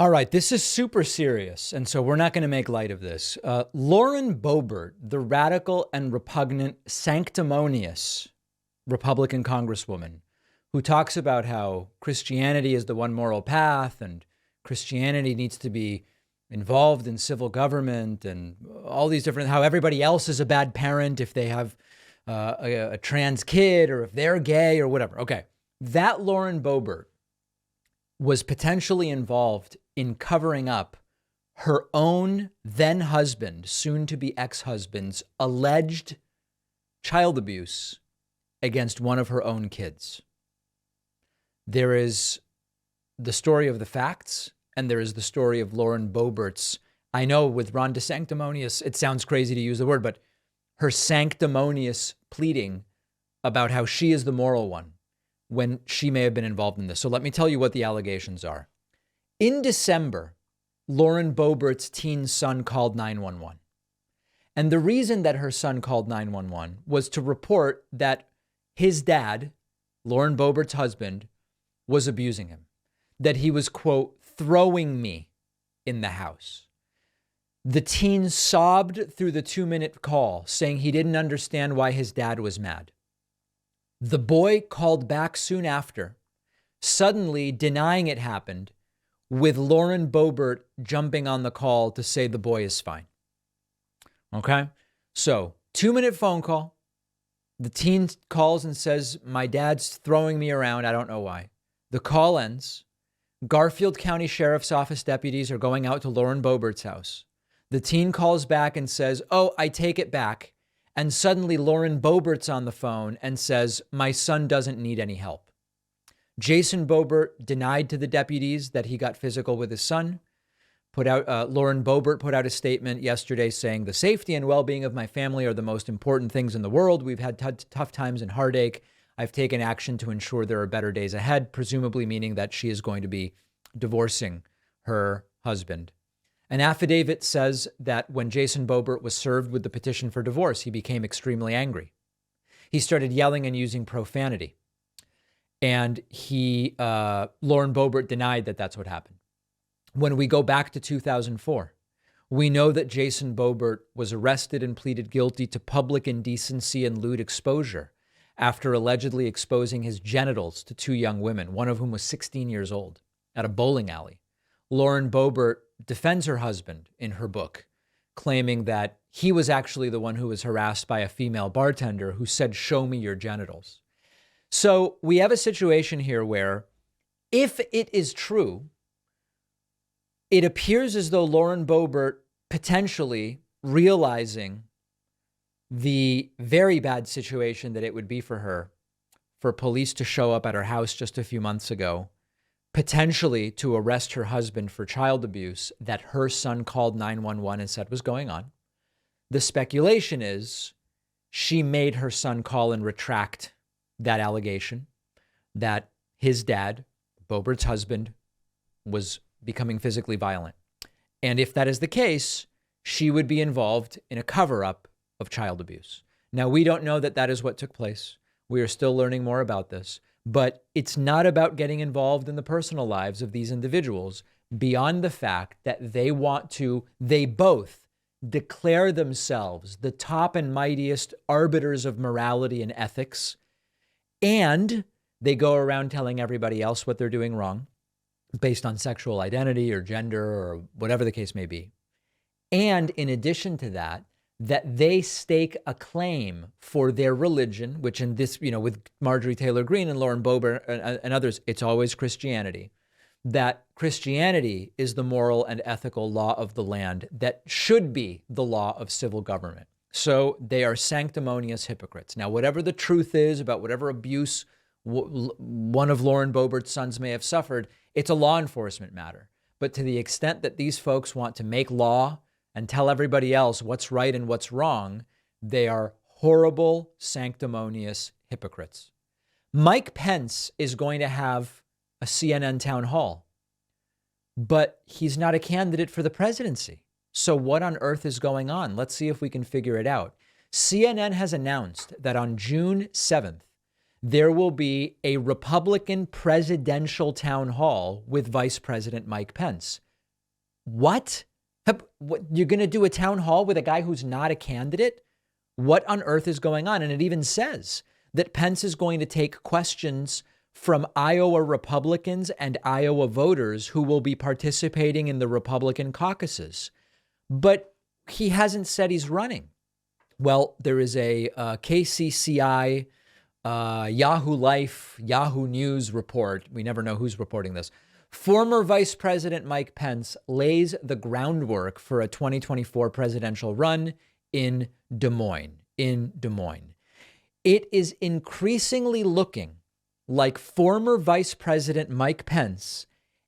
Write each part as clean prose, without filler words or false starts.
All right, this is super serious, and so we're not going to make light of this. Lauren Boebert, the radical and repugnant, sanctimonious Republican congresswoman who talks about how Christianity is the one moral path and Christianity needs to be involved in civil government and all these different, how everybody else is a bad parent if they have a trans kid or if they're gay or whatever. Okay, that Lauren Boebert was potentially involved in covering up her own then husband, soon to be ex-husband's alleged child abuse against one of her own kids. There is the story of the facts, and there is the story of Lauren Boebert's, I know with Ron DeSantis, it sounds crazy to use the word, but her sanctimonious pleading about how she is the moral one when she may have been involved in this. So let me tell you what the allegations are. In December, Lauren Boebert's teen son called 911. And the reason that her son called 911 was to report that his dad, Lauren Boebert's husband, was abusing him, that he was, quote, throwing me in the house. The teen sobbed through the 2-minute call, saying he didn't understand why his dad was mad. The boy called back soon after, suddenly denying it happened, with Lauren Boebert jumping on the call to say the boy is fine. Okay? So, 2-minute phone call. The teen calls and says, my dad's throwing me around. I don't know why. The call ends. Garfield County Sheriff's Office deputies are going out to Lauren Boebert's house. The teen calls back and says, oh, I take it back. And suddenly Lauren Boebert's on the phone and says, my son doesn't need any help. Jason Boebert denied to the deputies that he got physical with his son. Lauren Boebert put out a statement yesterday saying the safety and well-being of my family are the most important things in the world. We've had tough times and heartache. I've taken action to ensure there are better days ahead, presumably meaning that she is going to be divorcing her husband. An affidavit says that when Jason Boebert was served with the petition for divorce, he became extremely angry. He started yelling and using profanity. And Lauren Boebert denied that that's what happened. When we go back to 2004, we know that Jason Boebert was arrested and pleaded guilty to public indecency and lewd exposure after allegedly exposing his genitals to 2 young women, one of whom was 16 years old, at a bowling alley. Lauren Boebert defends her husband in her book, claiming that he was actually the one who was harassed by a female bartender who said, show me your genitals. So we have a situation here where if it is true, it appears as though Lauren Boebert potentially realizing the very bad situation that it would be for her, for police to show up at her house just a few months ago, potentially to arrest her husband for child abuse that her son called 911 and said was going on. The speculation is she made her son call and retract that allegation that his dad, Boebert's husband, was becoming physically violent. And if that is the case, she would be involved in a cover-up of child abuse. Now, we don't know that that is what took place. We are still learning more about this. But it's not about getting involved in the personal lives of these individuals beyond the fact that they both declare themselves the top and mightiest arbiters of morality and ethics. And they go around telling everybody else what they're doing wrong based on sexual identity or gender or whatever the case may be. And in addition to that, that they stake a claim for their religion, which in this, with Marjorie Taylor Greene and Lauren Boebert and others, it's always Christianity, that Christianity is the moral and ethical law of the land that should be the law of civil government. So they are sanctimonious hypocrites. Now, whatever the truth is about whatever abuse one of Lauren Boebert's sons may have suffered, it's a law enforcement matter. But to the extent that these folks want to make law and tell everybody else what's right and what's wrong, they are horrible, sanctimonious hypocrites. Mike Pence is going to have a CNN town hall, but he's not a candidate for the presidency. So what on earth is going on? Let's see if we can figure it out. CNN has announced that on June 7th, there will be a Republican presidential town hall with Vice President Mike Pence. What? You're going to do a town hall with a guy who's not a candidate? What on earth is going on? And it even says that Pence is going to take questions from Iowa Republicans and Iowa voters who will be participating in the Republican caucuses. But he hasn't said he's running. Well, there is a KCCI, Yahoo Life, Yahoo News report. We never know who's reporting this. Former Vice President Mike Pence lays the groundwork for a 2024 presidential run in Des Moines. It is increasingly looking like former Vice President Mike Pence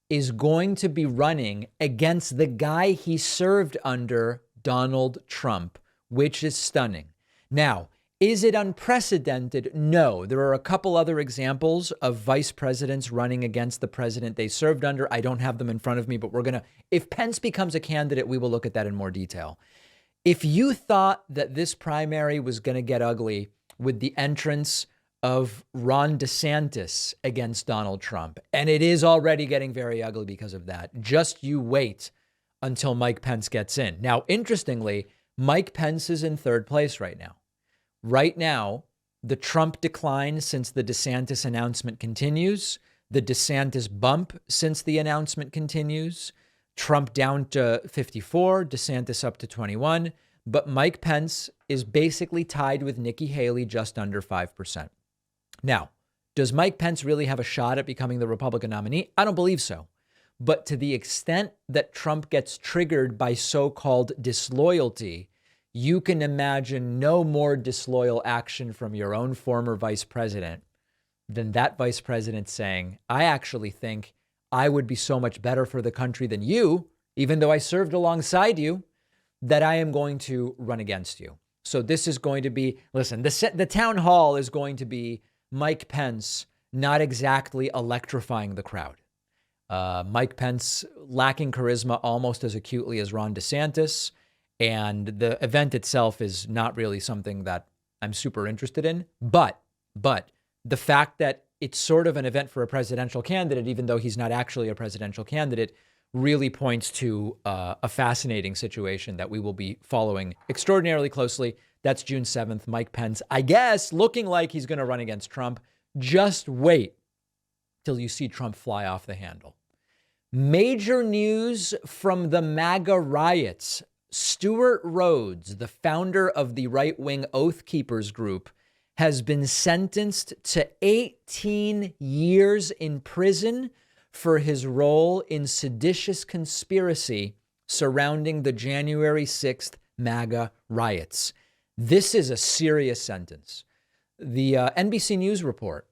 is going to be running against the guy he served under, Donald Trump, which is stunning. Now, is it unprecedented? No. There are a couple other examples of vice presidents running against the president they served under. I don't have them in front of me, but if Pence becomes a candidate, we will look at that in more detail. If you thought that this primary was going to get ugly with the entrance of Ron DeSantis against Donald Trump, and it is already getting very ugly because of that, just you wait until Mike Pence gets in. Now, interestingly, Mike Pence is in third place right now. Right now, the Trump decline since the DeSantis announcement continues. The DeSantis bump since the announcement continues. Trump down to 54, DeSantis up to 21. But Mike Pence is basically tied with Nikki Haley just under 5%. Now, does Mike Pence really have a shot at becoming the Republican nominee? I don't believe so. But to the extent that Trump gets triggered by so-called disloyalty, you can imagine no more disloyal action from your own former vice president than that vice president saying, I actually think I would be so much better for the country than you, even though I served alongside you, that I am going to run against you. So this is going to be, listen, the town hall is going to be Mike Pence not exactly electrifying the crowd. Mike Pence lacking charisma almost as acutely as Ron DeSantis. And the event itself is not really something that I'm super interested in. But the fact that it's sort of an event for a presidential candidate, even though he's not actually a presidential candidate, really points to a fascinating situation that we will be following extraordinarily closely. That's June 7th. Mike Pence, I guess, looking like he's going to run against Trump. Just wait till you see Trump fly off the handle. Major news from the MAGA riots. Stewart Rhodes, the founder of the right-wing Oath Keepers group, has been sentenced to 18 years in prison for his role in seditious conspiracy surrounding the January 6th MAGA riots. This is a serious sentence. The NBC News report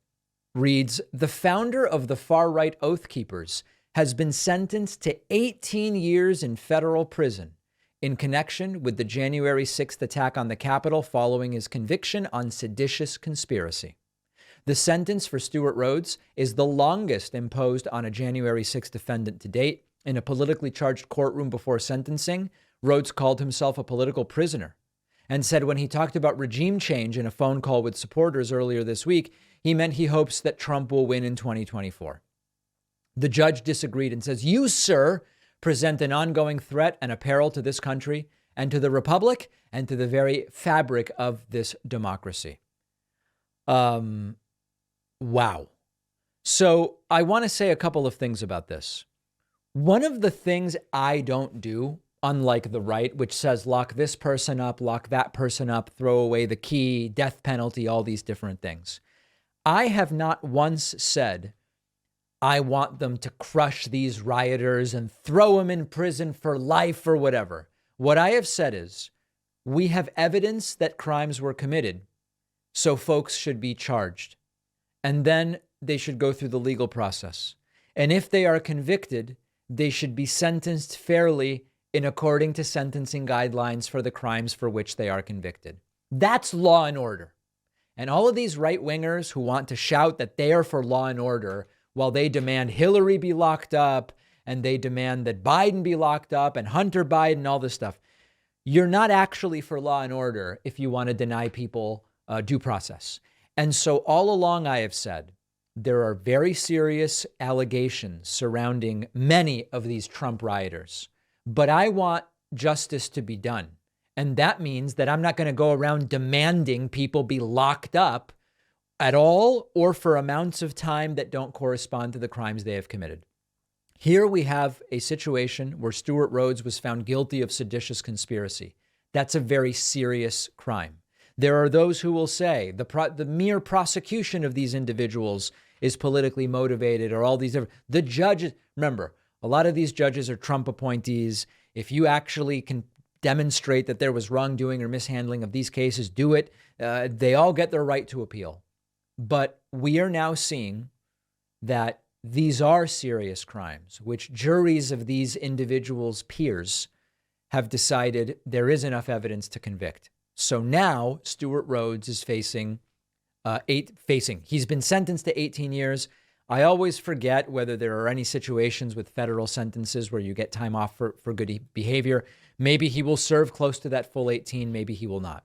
reads, the founder of the far-right Oath Keepers has been sentenced to 18 years in federal prison in connection with the January 6th attack on the Capitol following his conviction on seditious conspiracy. The sentence for Stewart Rhodes is the longest imposed on a January 6th defendant to date. In a politically charged courtroom before sentencing, Rhodes called himself a political prisoner and said when he talked about regime change in a phone call with supporters earlier this week, he meant he hopes that Trump will win in 2024. The judge disagreed and says, you, sir, present an ongoing threat and a peril to this country and to the republic and to the very fabric of this democracy. Wow. So I want to say a couple of things about this. One of the things I don't do, unlike the right, which says lock this person up, lock that person up, throw away the key, death penalty, all these different things. I have not once said, I want them to crush these rioters and throw them in prison for life or whatever. What I have said is we have evidence that crimes were committed, so folks should be charged. And then they should go through the legal process. And if they are convicted, they should be sentenced fairly in according to sentencing guidelines for the crimes for which they are convicted. That's law and order. And all of these right-wingers who want to shout that they are for law and order while they demand Hillary be locked up and they demand that Biden be locked up and Hunter Biden, all this stuff. You're not actually for law and order if you want to deny people due process. And so all along I have said there are very serious allegations surrounding many of these Trump rioters. but I want justice to be done. And that means that I'm not going to go around demanding people be locked up at all or for amounts of time that don't correspond to the crimes they have committed. Here we have a situation where Stewart Rhodes was found guilty of seditious conspiracy. That's a very serious crime. There are those who will say the mere prosecution of these individuals is politically motivated, or all these different. The judges, remember, a lot of these judges are Trump appointees. If you actually can demonstrate that there was wrongdoing or mishandling of these cases, do it. They all get their right to appeal. But we are now seeing that these are serious crimes, which juries of these individuals' peers have decided there is enough evidence to convict. So now Stewart Rhodes is facing, he's been sentenced to 18 years. I always forget whether there are any situations with federal sentences where you get time off for good behavior. Maybe he will serve close to that full 18. Maybe he will not.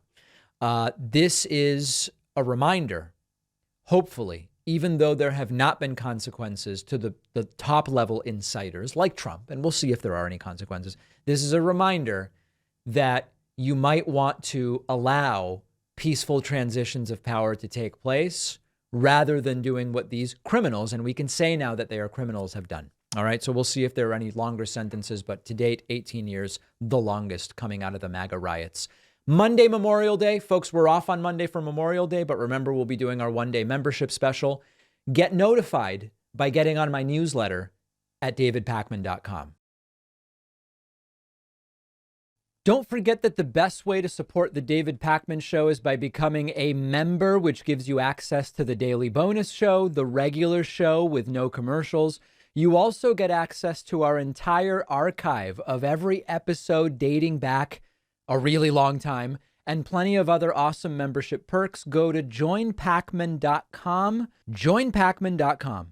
This is a reminder, hopefully, even though there have not been consequences to the top level insiders like Trump, and we'll see if there are any consequences. This is a reminder that you might want to allow peaceful transitions of power to take place rather than doing what these criminals, and we can say now that they are criminals, have done. All right, so we'll see if there are any longer sentences, but to date, 18 years, the longest coming out of the MAGA riots. Monday, Memorial Day. Folks, we're off on Monday for Memorial Day, but remember, we'll be doing our one-day membership special. Get notified by getting on my newsletter at davidpakman.com. Don't forget that the best way to support the David Pakman Show is by becoming a member, which gives you access to the daily bonus show, the regular show with no commercials. You also get access to our entire archive of every episode dating back a really long time, and plenty of other awesome membership perks. Go to joinpakman.com, joinpakman.com.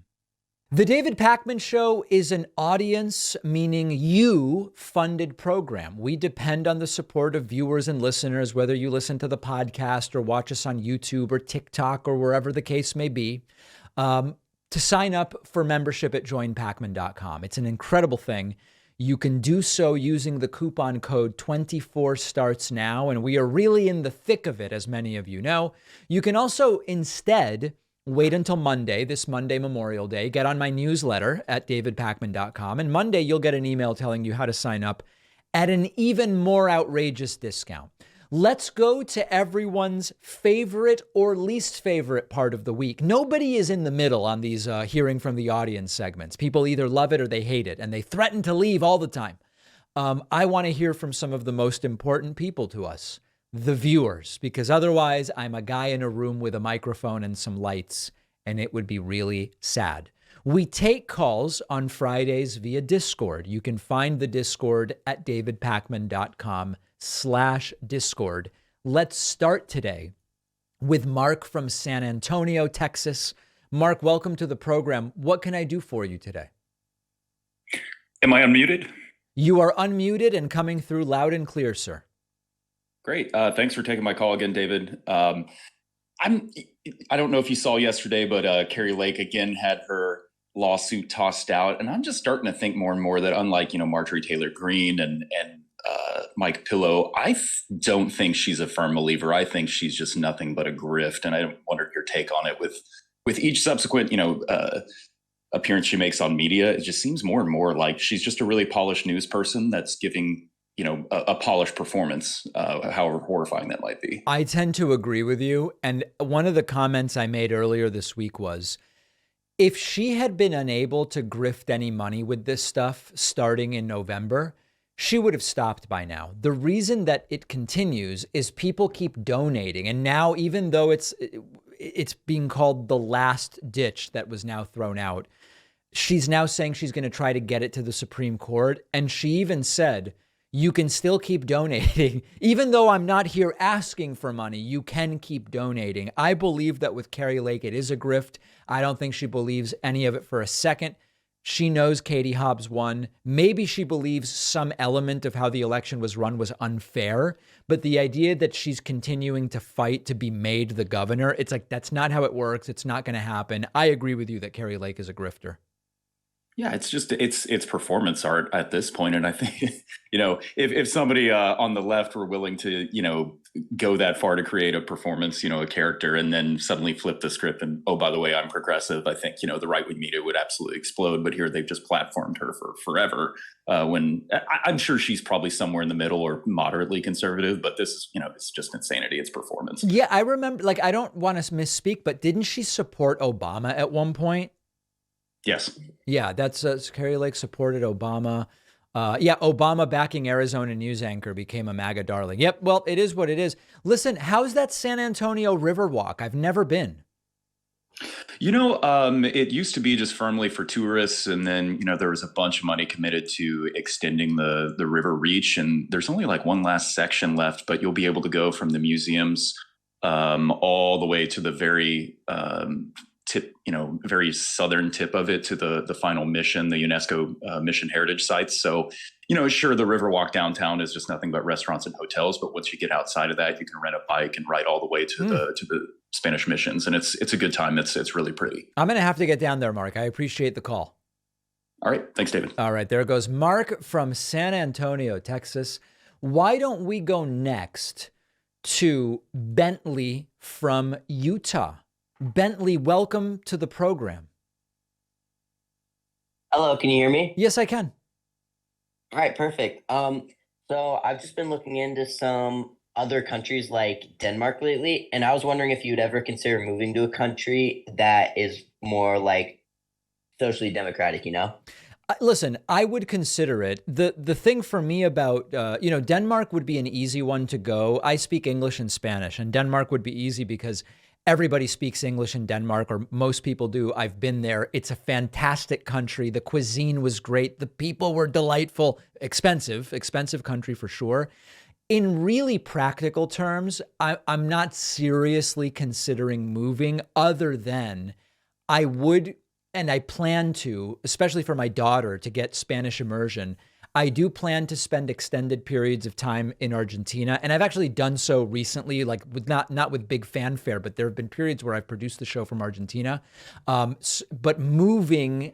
The David Pakman Show is an audience, meaning you, funded program. We depend on the support of viewers and listeners, whether you listen to the podcast or watch us on YouTube or TikTok or wherever the case may be, to sign up for membership at joinpakman.com. It's an incredible thing. You can do so using the coupon code 24startsnow, and we are really in the thick of it, as many of you know. You can also instead wait until Monday, this Monday, Memorial Day, get on my newsletter at davidpakman.com, and Monday you'll get an email telling you how to sign up at an even more outrageous discount. Let's go to everyone's favorite or least favorite part of the week. Nobody is in the middle on these hearing from the audience segments. People either love it or they hate it, and they threaten to leave all the time. I want to hear from some of the most important people to us, the viewers, because otherwise I'm a guy in a room with a microphone and some lights, and it would be really sad. We take calls on Fridays via Discord. You can find the Discord at davidpakman.com/Discord. Let's start today with Mark from San Antonio, Texas. Mark, welcome to the program. What can I do for you today? Am I unmuted? You are unmuted and coming through loud and clear, sir. Great. Thanks for taking my call again, David. I don't know if you saw yesterday, but Kari Lake again had her lawsuit tossed out, and I'm just starting to think more and more that unlike Marjorie Taylor Greene and Mike Pillow, I don't think she's a firm believer. I think she's just nothing but a grift, and I wondered your take on it with each subsequent appearance she makes on media. It just seems more and more like she's just a really polished news person that's giving a polished performance, however horrifying that might be. I tend to agree with you. And one of the comments I made earlier this week was, if she had been unable to grift any money with this stuff starting in November, she would have stopped by now. The reason that it continues is people keep donating. And now, even though it's being called the last ditch that was now thrown out, she's now saying she's going to try to get it to the Supreme Court. And she even said, you can still keep donating. Even though I'm not here asking for money, you can keep donating. I believe that with Kari Lake, it is a grift. I don't think she believes any of it for a second. She knows Katie Hobbs won. Maybe she believes some element of how the election was run was unfair. But the idea that she's continuing to fight to be made the governor, it's like, that's not how it works. It's not going to happen. I agree with you that Kari Lake is a grifter. Yeah, it's performance art at this point, and I think if somebody on the left were willing to go that far to create a performance, a character, and then suddenly flip the script and, oh, by the way, I'm progressive, I think the right wing media would absolutely explode. But here they've just platformed her for forever. When I'm sure she's probably somewhere in the middle or moderately conservative, but this is it's just insanity. It's performance. Yeah, I remember. Like, I don't want to misspeak, but didn't she support Obama at one point? Yes. Yeah, that's Kari Lake supported Obama. Yeah, Obama backing Arizona news anchor became a MAGA darling. Yep, well, it is what it is. Listen, how's that San Antonio Riverwalk? I've never been. It used to be just firmly for tourists, and then there was a bunch of money committed to extending the river reach, and there's only like one last section left, but you'll be able to go from the museums all the way to the very tip, very southern tip of it to the final mission, the UNESCO mission heritage sites. So, sure, the Riverwalk downtown is just nothing but restaurants and hotels. But once you get outside of that, you can rent a bike and ride all the way to the Spanish missions, and it's a good time. It's really pretty. I'm gonna have to get down there, Mark. I appreciate the call. All right, thanks, David. All right, there goes Mark from San Antonio, Texas. Why don't we go next to Bentley from Utah? Bentley, welcome to the program. Hello, can you hear me? Yes, I can. All right, perfect. So I've just been looking into some other countries like Denmark lately, and I was wondering if you'd ever consider moving to a country that is more like socially democratic, Listen, I would consider it. The thing for me about, Denmark would be an easy one to go. I speak English and Spanish, and Denmark would be easy because everybody speaks English in Denmark, or most people do. I've been there. It's a fantastic country. The cuisine was great. The people were delightful. Expensive country for sure. In really practical terms, I'm not seriously considering moving, other than I would, and I plan to, especially for my daughter, to get Spanish immersion. I do plan to spend extended periods of time in Argentina, and I've actually done so recently, like with not with big fanfare, but there have been periods where I've produced the show from Argentina. But moving,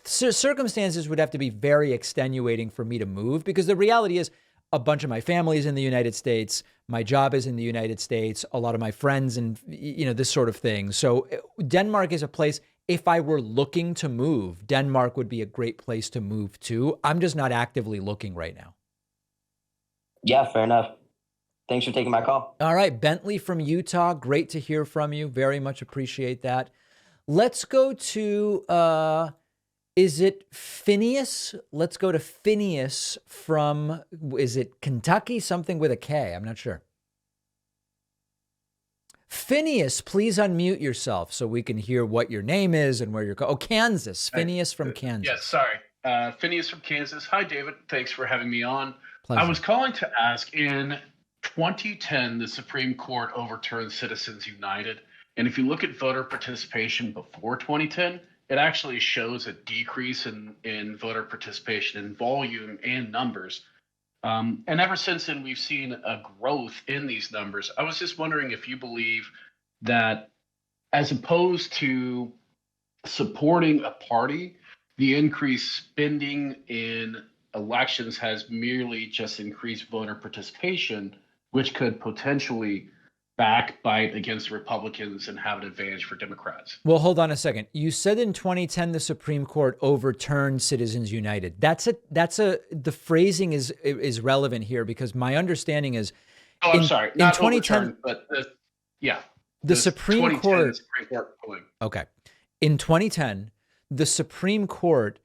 circumstances would have to be very extenuating for me to move, because the reality is a bunch of my family is in the United States. My job is in the United States. A lot of my friends and, this sort of thing. So Denmark is a place, if I were looking to move, Denmark would be a great place to move to. I'm just not actively looking right now. Yeah, fair enough. Thanks for taking my call. All right. Bentley from Utah. Great to hear from you. Very much appreciate that. Let's go to, is it Phineas? Let's go to Phineas from, is it Kentucky? Something with a K. I'm not sure. Phineas, please unmute yourself so we can hear what your name is and where you're going. Oh, Kansas. Phineas from Kansas. Yes, sorry. Phineas from Kansas. Hi, David. Thanks for having me on. Pleasure. I was calling to ask, in 2010, the Supreme Court overturned Citizens United. And if you look at voter participation before 2010, it actually shows a decrease in voter participation in volume and numbers. And ever since then, we've seen a growth in these numbers. I was just wondering if you believe that, as opposed to supporting a party, the increased spending in elections has merely just increased voter participation, which could potentially backbite against Republicans and have an advantage for Democrats. Well, hold on a second. You said in 2010 the Supreme Court overturned Citizens United. The phrasing is relevant here, because my understanding is, Oh, I'm sorry. Not in 2010, but the Supreme Court. Okay. In 2010, the Supreme Court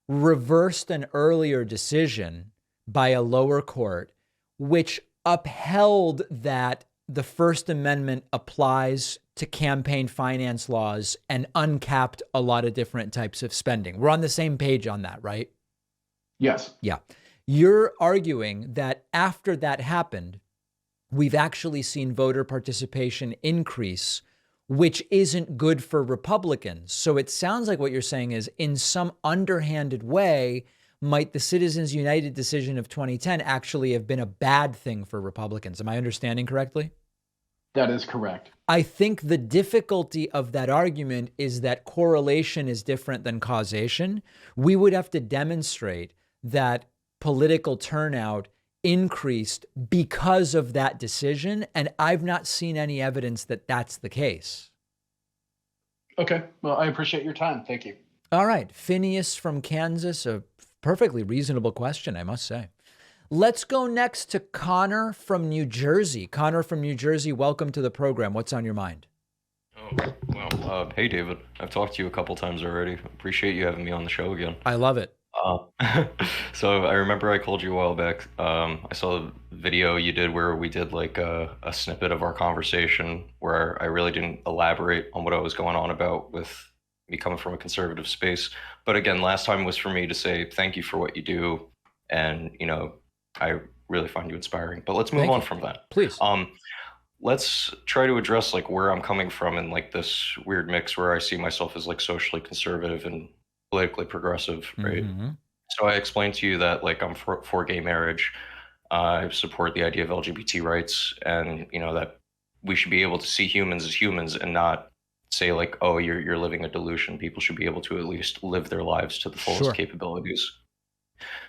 reversed an earlier decision by a lower court, which upheld that the First Amendment applies to campaign finance laws and uncapped a lot of different types of spending. We're on the same page on that, right? Yes. Yeah. You're arguing that after that happened, we've actually seen voter participation increase, which isn't good for Republicans. So it sounds like what you're saying is, in some underhanded way, might the Citizens United decision of 2010 actually have been a bad thing for Republicans? Am I understanding correctly? That is correct. I think the difficulty of that argument is that correlation is different than causation. We would have to demonstrate that political turnout increased because of that decision, and I've not seen any evidence that that's the case. Okay. Well, I appreciate your time. Thank you. All right. Phineas from Kansas, a perfectly reasonable question, I must say. Let's go next to Connor from New Jersey. Connor from New Jersey, welcome to the program. What's on your mind? Oh, well, hey, David. I've talked to you a couple times already. Appreciate you having me on the show again. I love it. So I remember I called you a while back. I saw the video you did where we did like a snippet of our conversation where I really didn't elaborate on what I was going on about with me coming from a conservative space. But again, last time was for me to say thank you for what you do. And, you know, I really find you inspiring. But let's move on from that. Please. Let's try to address like where I'm coming from in like this weird mix where I see myself as like socially conservative and politically progressive, right? Mm-hmm. So I explained to you that like I'm for gay marriage. I support the idea of LGBT rights, and you know that we should be able to see humans as humans and not say like, oh, you're living a delusion. People should be able to at least live their lives to the fullest capabilities.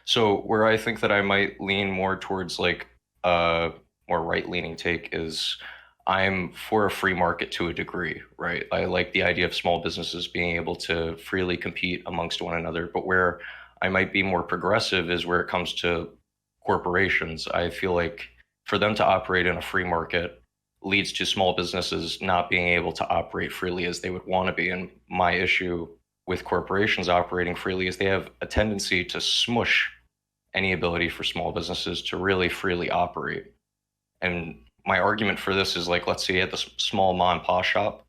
So where I think that I might lean more towards like a more right-leaning take is I'm for a free market to a degree, right? I like the idea of small businesses being able to freely compete amongst one another, but where I might be more progressive is where it comes to corporations. I feel like for them to operate in a free market leads to small businesses not being able to operate freely as they would want to be. And my issue with corporations operating freely is they have a tendency to smush any ability for small businesses to really freely operate. And my argument for this is like, let's say you had this small mom and pop shop.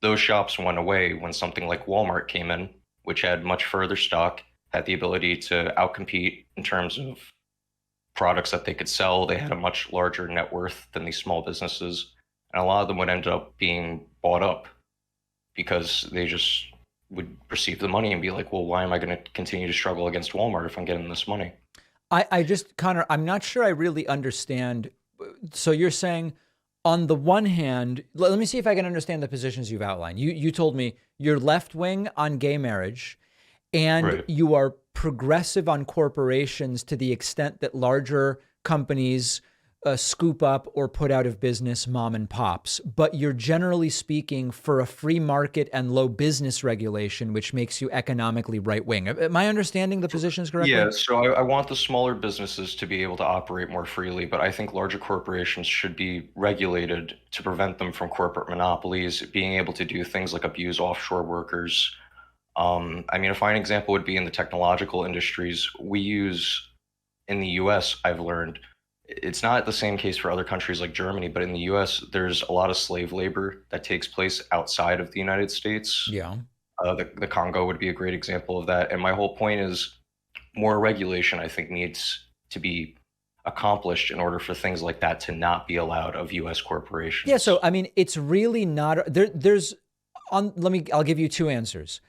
Those shops went away when something like Walmart came in, which had much further stock, had the ability to outcompete in terms of products that they could sell. They had a much larger net worth than these small businesses. And a lot of them would end up being bought up because they just would receive the money and be like, well, why am I going to continue to struggle against Walmart if I'm getting this money? I just, Connor, I'm not sure I really understand. So you're saying on the one hand, let me see if I can understand the positions you've outlined. You told me you're left wing on gay marriage and you are progressive on corporations to the extent that larger companies scoop up or put out of business mom and pops, but you're generally speaking for a free market and low business regulation, which makes you economically right wing. Am I understanding the positions correctly? Yeah, so I want the smaller businesses to be able to operate more freely, but I think larger corporations should be regulated to prevent them from corporate monopolies, being able to do things like abuse offshore workers. I mean, a fine example would be in the technological industries. We use, in the US, I've learned, it's not the same case for other countries like Germany, but in the US, there's a lot of slave labor that takes place outside of the United States. Yeah. The Congo would be a great example of that. And my whole point is more regulation, I think, needs to be accomplished in order for things like that to not be allowed of US corporations. Yeah. So, I mean, it's really not I'll give you two answers.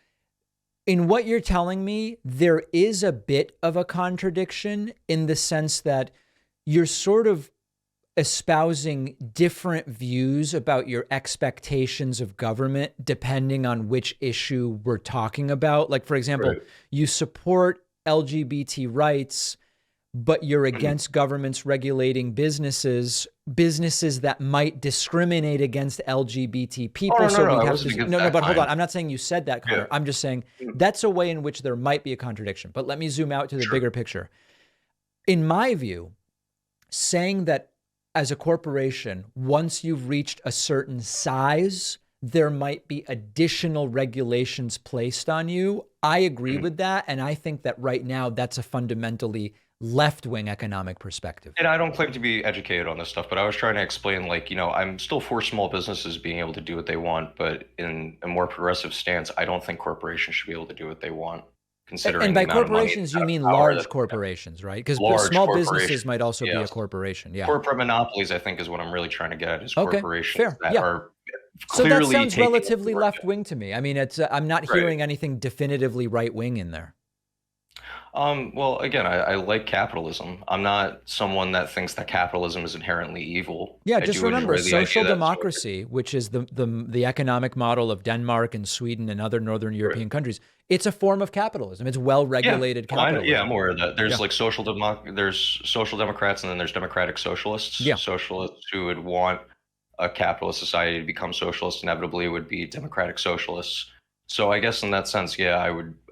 In what you're telling me, there is a bit of a contradiction in the sense that you're sort of espousing different views about your expectations of government depending on which issue we're talking about. Like, for example, you support LGBT rights, but you're against governments regulating businesses that might discriminate against LGBT people. But hold on. I'm not saying you said that, Connor. Yeah. I'm just saying that's a way in which there might be a contradiction. But let me zoom out to the bigger picture. In my view, saying that as a corporation, once you've reached a certain size, there might be additional regulations placed on you. I agree with that. And I think that right now that's a fundamentally left-wing economic perspective. And I don't claim to be educated on this stuff, but I was trying to explain, like, you know, I'm still for small businesses being able to do what they want, but in a more progressive stance, I don't think corporations should be able to do what they want. And by corporations, you mean large corporations, right? Because small businesses might also be a corporation. Yeah. Corporate monopolies, I think, is what I'm really trying to get at, is corporations that are so clearly that sounds relatively left wing to me. I mean, I'm not hearing anything definitively right wing in there. Well, again, I like capitalism. I'm not someone that thinks that capitalism is inherently evil. Yeah, I just do remember enjoy the idea social that democracy, which is the economic model of Denmark and Sweden and other Northern European countries. It's a form of capitalism. It's well-regulated capitalism. I'm aware of that. There's like there's social democrats, and then there's democratic socialists. Yeah. Socialists who would want a capitalist society to become socialist inevitably would be democratic socialists. So I guess in that sense,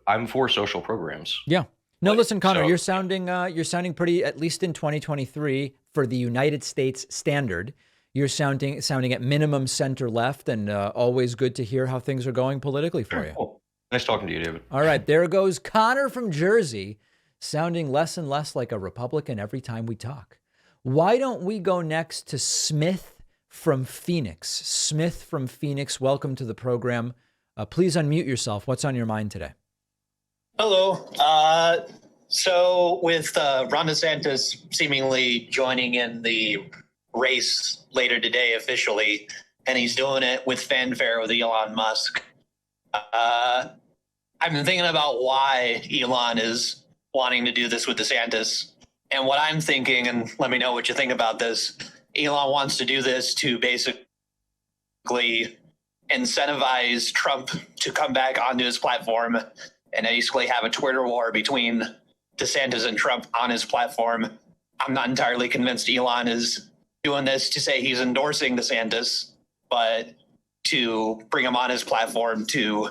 I'm for social programs. Yeah. No, listen, Connor, So- you're sounding pretty, at least in 2023 for the United States standard. You're sounding at minimum center left, and always good to hear how things are going politically for you. Cool. Nice talking to you, David. All right, there goes Connor from Jersey, sounding less and less like a Republican every time we talk. Why don't we go next to Smith from Phoenix? Smith from Phoenix, welcome to the program. Please unmute yourself. What's on your mind today? Hello. So with Ron DeSantis seemingly joining in the race later today officially, and he's doing it with fanfare with Elon Musk, I've been thinking about why Elon is wanting to do this with DeSantis. And what I'm thinking, and let me know what you think about this, Elon wants to do this to basically incentivize Trump to come back onto his platform and basically have a Twitter war between DeSantis and Trump on his platform. I'm not entirely convinced Elon is doing this to say he's endorsing DeSantis, but to bring him on his platform to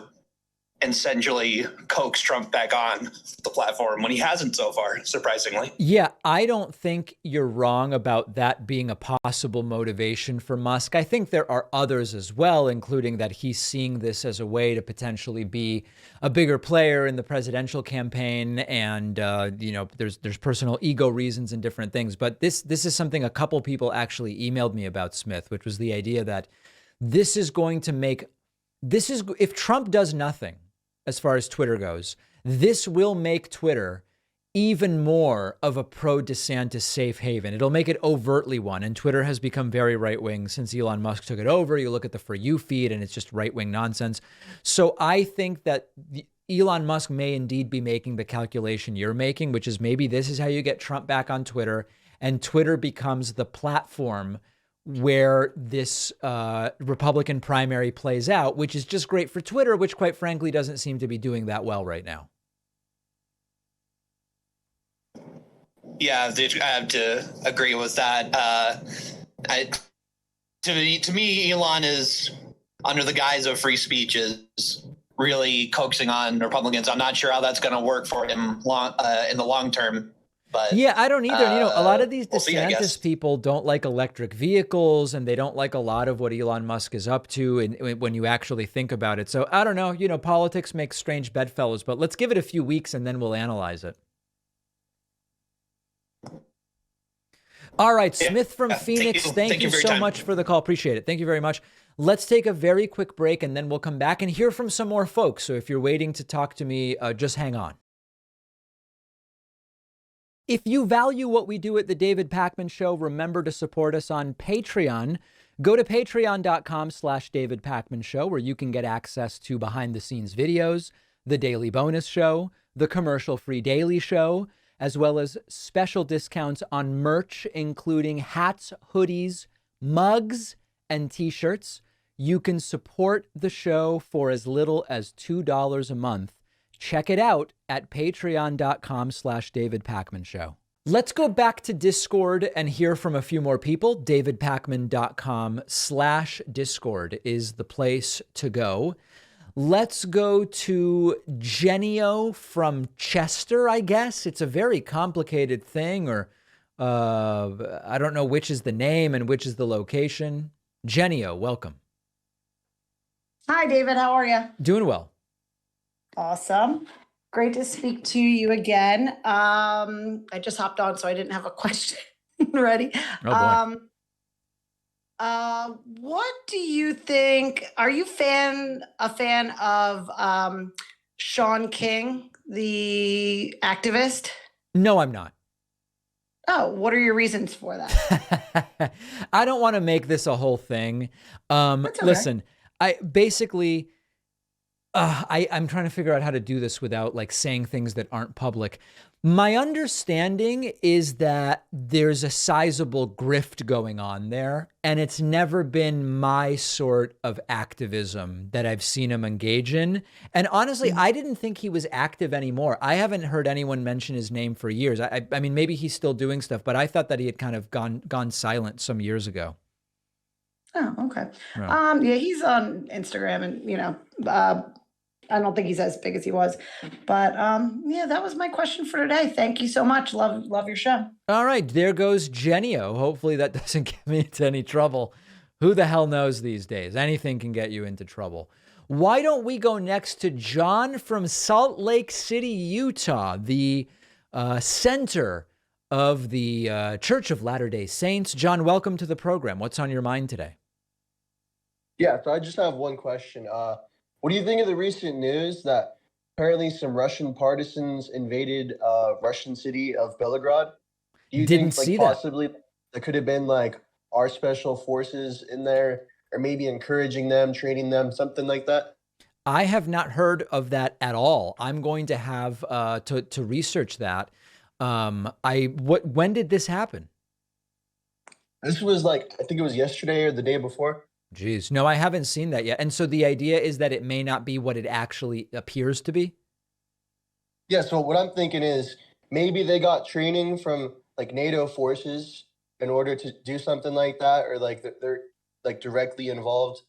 essentially coax Trump back on the platform when he hasn't so far, surprisingly. Yeah, I don't think you're wrong about that being a possible motivation for Musk. I think there are others as well, including that he's seeing this as a way to potentially be a bigger player in the presidential campaign. And, there's personal ego reasons and different things. But this is something a couple people actually emailed me about, Smith, which was the idea that if Trump does nothing, as far as Twitter goes, this will make Twitter even more of a pro-DeSantis safe haven. It'll make it overtly one. And Twitter has become very right-wing since Elon Musk took it over. You look at the For You feed and it's just right-wing nonsense. So I think that Elon Musk may indeed be making the calculation you're making, which is maybe this is how you get Trump back on Twitter, and Twitter becomes the platform where this Republican primary plays out, which is just great for Twitter, which quite frankly doesn't seem to be doing that well right now. Yeah, I have to agree with that. To me, Elon is, under the guise of free speech, is really coaxing on Republicans. I'm not sure how that's going to work for him in the long term. But, yeah, I don't either. A lot of these DeSantis people don't like electric vehicles, and they don't like a lot of what Elon Musk is up to, and when you actually think about it. So I don't know. Politics makes strange bedfellows, but let's give it a few weeks and then we'll analyze it. All right, Smith from Phoenix, thank you so much for the call. Appreciate it. Thank you very much. Let's take a very quick break, and then we'll come back and hear from some more folks. So if you're waiting to talk to me, just hang on. If you value what we do at The David Pakman Show, remember to support us on Patreon. Go to patreon.com/David Pakman Show, where you can get access to behind-the-scenes videos, the Daily Bonus Show, the commercial-free Daily Show, as well as special discounts on merch, including hats, hoodies, mugs, and T-shirts. You can support the show for as little as $2 a month. Check it out at patreon.com/David Pakman Show. Let's go back to Discord and hear from a few more people. davidpakman.com/Discord is the place to go. Let's go to Genio from Chester, I guess. It's a very complicated thing, or I don't know which is the name and which is the location. Genio, welcome. Hi, David. How are you? Doing well. Awesome. Great to speak to you again. I just hopped on, so I didn't have a question ready. Oh, boy. What do you think? Are you a fan of Sean King, the activist? No, I'm not. Oh, what are your reasons for that? I don't want to make this a whole thing. That's okay. Listen, I'm trying to figure out how to do this without like saying things that aren't public. My understanding is that there's a sizable grift going on there, and it's never been my sort of activism that I've seen him engage in. And honestly, I didn't think he was active anymore. I haven't heard anyone mention his name for years. I mean, maybe he's still doing stuff, but I thought that he had kind of gone silent some years ago. Oh, okay. Right. Yeah, he's on Instagram, and I don't think he's as big as he was, but yeah, that was my question for today. Thank you so much. Love your show. All right, there goes Genio. Hopefully that doesn't get me into any trouble. Who the hell knows these days? Anything can get you into trouble. Why don't we go next to John from Salt Lake City, Utah, the center of the Church of Latter-day Saints. John, welcome to the program. What's on your mind today? Yeah, so I just have one question. What do you think of the recent news that apparently some Russian partisans invaded Russian city of Belgrade? Do you Didn't think see like that. possibly there could have been like our special forces in there, or maybe encouraging them, training them, something like that? I have not heard of that at all. I'm going to have to research that. When did this happen? This was like, I think it was yesterday or the day before. Jeez. No, I haven't seen that yet. And so the idea is that it may not be what it actually appears to be? Yeah, so what I'm thinking is maybe they got training from like NATO forces in order to do something like that, or like they're like directly involved